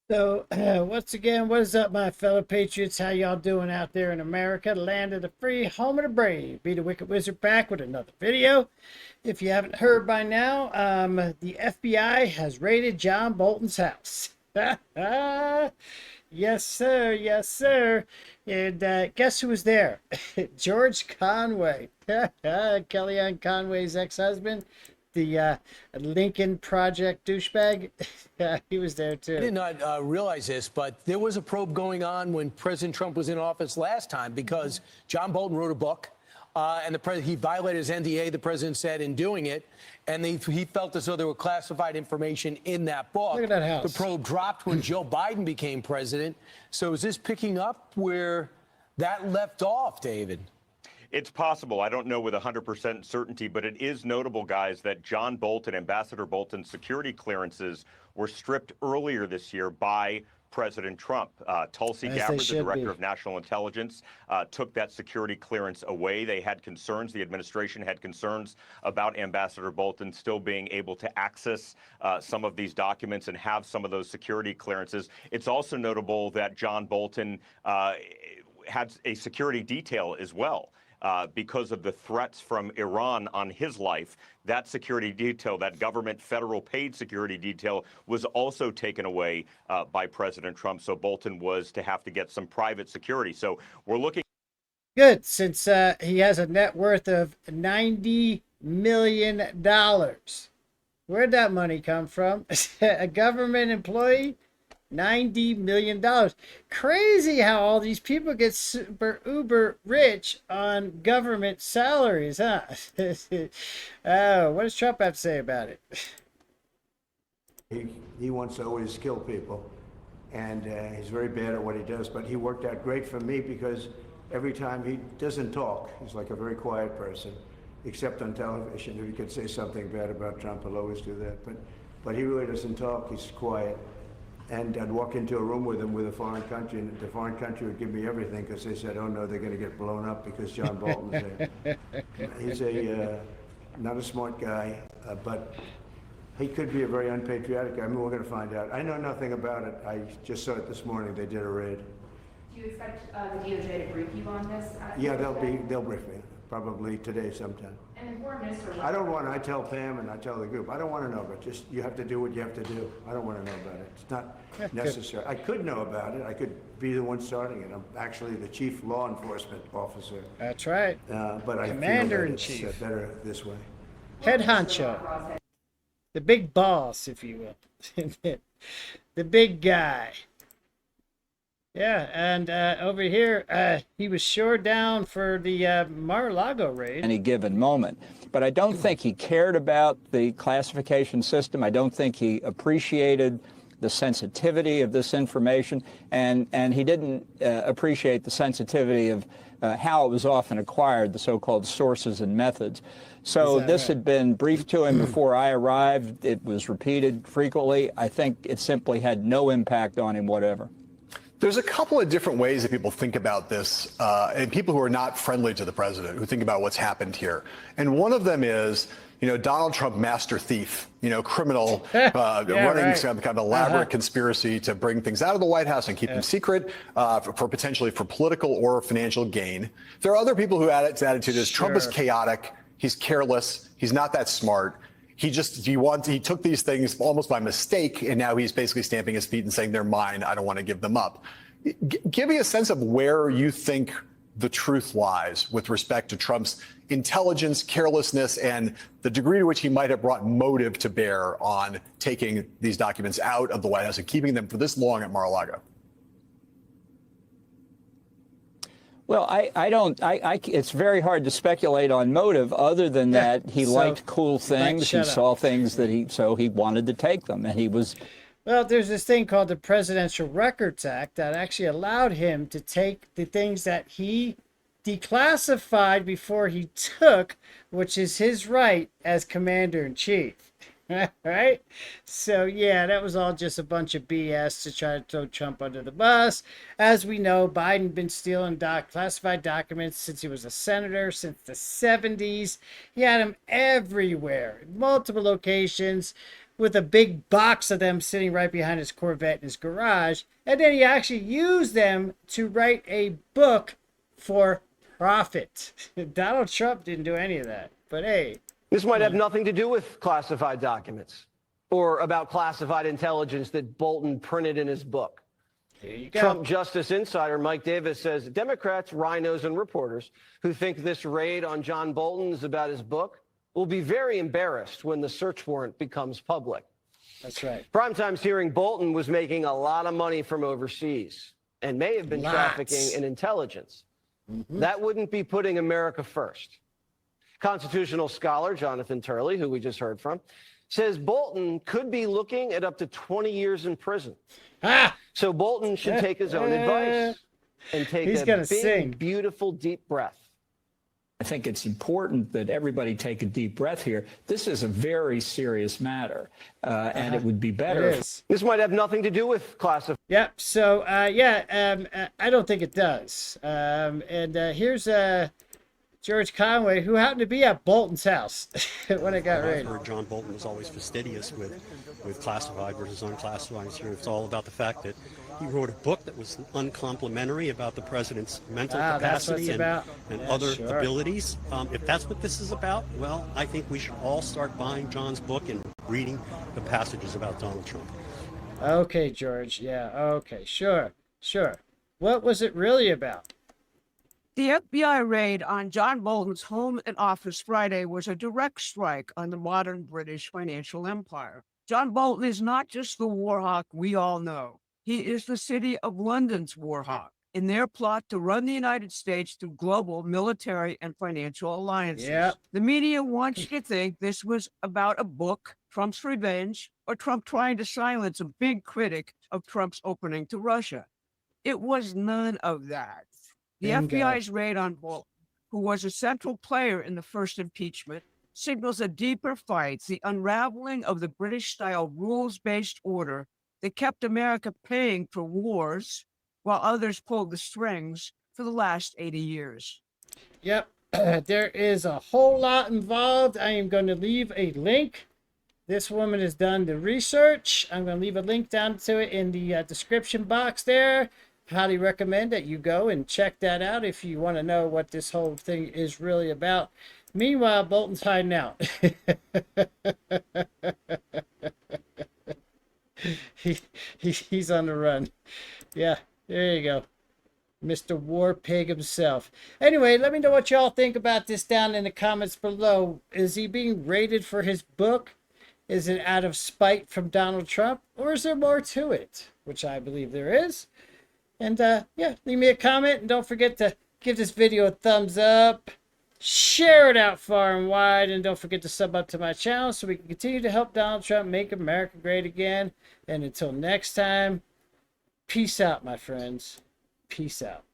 So, once again, what is up, my fellow patriots? How y'all doing out there in America, the land of the free, home of the brave? Be the Wicked Wizard back with another video. If you haven't heard by now, the FBI has raided John Bolton's house. Yes, sir. Yes, sir. And guess who was there? George Conway, Kellyanne Conway's ex-husband, the Lincoln Project douchebag. He was there I too. did not realize this, but there was a probe going on when President Trump was in office last time because John Bolton wrote a book, and he violated his NDA, the president said, in doing it, and he felt as though there were classified information in that book. Look at that house. The probe dropped when Joe Biden became president. So is this picking up where that left off, David? It's possible. I don't know with 100% certainty, but it is notable, guys, that John Bolton, Ambassador Bolton's security clearances were stripped earlier this year by President Trump. Tulsi Gabbard, the director of national intelligence, took that security clearance away. They had concerns. The administration had concerns about Ambassador Bolton still being able to access some of these documents and have some of those security clearances. It's also notable that John Bolton had a security detail as well. Because of the threats from Iran on his life, that security detail, that government federal paid security detail, was also taken away by President Trump. So Bolton was to have to get some private security. So we're looking. Good, since he has a net worth of $90 million. Where'd that money come from? A government employee? $90 million. Crazy how all these people get super uber rich on government salaries, huh? Oh, what does Trump have to say about it? He wants to always kill people, and he's very bad at what he does, but he worked out great for me because every time he doesn't talk, he's like a very quiet person, except on television. If he could say something bad about Trump, he'll always do that, but he really doesn't talk. He's quiet. And I'd walk into a room with him with a foreign country, and the foreign country would give me everything because they said, oh no, they're going to get blown up because John Bolton's there. He's not a smart guy, but he could be a very unpatriotic guy. I mean, we're going to find out. I know nothing about it. I just saw it this morning. They did a raid. Do you expect the DOJ to brief you on this? Yeah, they'll brief me, probably today sometime. And the foreign minister. I tell Pam and I tell the group, I don't want to know, but just you have to do what you have to do. I don't want to know about it. It's not necessary. I could know about it. I could be the one starting it. I'm actually the chief law enforcement officer. That's right. But I Commander feel in that chief. it's better this way. Head honcho. The big boss, if you will. The big guy. Yeah, and over here, he was sure down for the Mar-a-Lago raid. Any given moment. But I don't think he cared about the classification system. I don't think he appreciated the sensitivity of this information, and he didn't appreciate the sensitivity of how it was often acquired, the so-called sources and methods. So this had been briefed to him before I arrived. It was repeated frequently. I think it simply had no impact on him whatever. There's a couple of different ways that people think about this, and people who are not friendly to the president who think about what's happened here. And one of them is, Donald Trump, master thief, criminal, running some kind of elaborate conspiracy to bring things out of the White House and keep them secret for potentially for political or financial gain. There are other people who his attitude is Trump is chaotic, he's careless, he's not that smart. He took these things almost by mistake, and now he's basically stamping his feet and saying they're mine. I don't want to give them up. Give me a sense of where you think the truth lies with respect to Trump's intelligence, carelessness, and the degree to which he might have brought motive to bear on taking these documents out of the White House and keeping them for this long at Mar-a-Lago. Well, it's very hard to speculate on motive other than that he liked cool things. He saw things that so he wanted to take them, and he was. Well, there's this thing called the Presidential Records Act that actually allowed him to take the things that he declassified before he took, which is his right as commander-in-chief. Right? So, yeah, that was all just a bunch of BS to try to throw Trump under the bus. As we know, Biden been stealing classified documents since he was a senator, since the 70s. He had them everywhere, multiple locations. with a big box of them sitting right behind his Corvette in his garage. And then he actually used them to write a book for profit. Donald Trump didn't do any of that. But hey. This might have nothing to do with classified documents or about classified intelligence that Bolton printed in his book. There you go. Trump Justice Insider Mike Davis says Democrats, rhinos, and reporters who think this raid on John Bolton is about his book will be very embarrassed when the search warrant becomes public. That's right. Primetime's hearing Bolton was making a lot of money from overseas and may have been trafficking in intelligence. That wouldn't be putting America first. Constitutional scholar Jonathan Turley, who we just heard from, says Bolton could be looking at up to 20 years in prison. So Bolton should take his own advice and take a big, beautiful, deep breath. I think it's important that everybody take a deep breath here. This is a very serious matter, and it would be better. This might have nothing to do with classified. Yep. So, I don't think it does. Here's George Conway, who happened to be at Bolton's house when it got raided. John Bolton was always fastidious with classified versus unclassified. It's all about the fact that he wrote a book that was uncomplimentary about the president's mental capacity and other abilities. If that's what this is about, well, I think we should all start buying John's book and reading the passages about Donald Trump. Okay, George. Yeah, okay, sure. What was it really about? The FBI raid on John Bolton's home and office Friday was a direct strike on the modern British financial empire. John Bolton is not just the war hawk we all know. He is the City of London's war hawk in their plot to run the United States through global military and financial alliances. Yep. The media wants you to think this was about a book, Trump's revenge, or Trump trying to silence a big critic of Trump's opening to Russia. It was none of that. The FBI's raid on Bolton, who was a central player in the first impeachment, signals a deeper fight, the unraveling of the British-style rules-based order that kept America paying for wars while others pulled the strings for the last 80 years. Yep, there is a whole lot involved. I am going to leave a link. This woman has done the research. I'm going to leave a link down to it in the description box there. Highly recommend that you go and check that out if you want to know what this whole thing is really about. Meanwhile, Bolton's hiding out. He's on the run. Yeah, there you go. Mr. War Pig himself. Anyway, let me know what y'all think about this down in the comments below. Is he being raided for his book? Is it out of spite from Donald Trump? Or is there more to it? Which I believe there is. And leave me a comment, and don't forget to give this video a thumbs up, share it out far and wide, and don't forget to sub up to my channel so we can continue to help Donald Trump make America great again. And until next time, peace out, my friends. Peace out.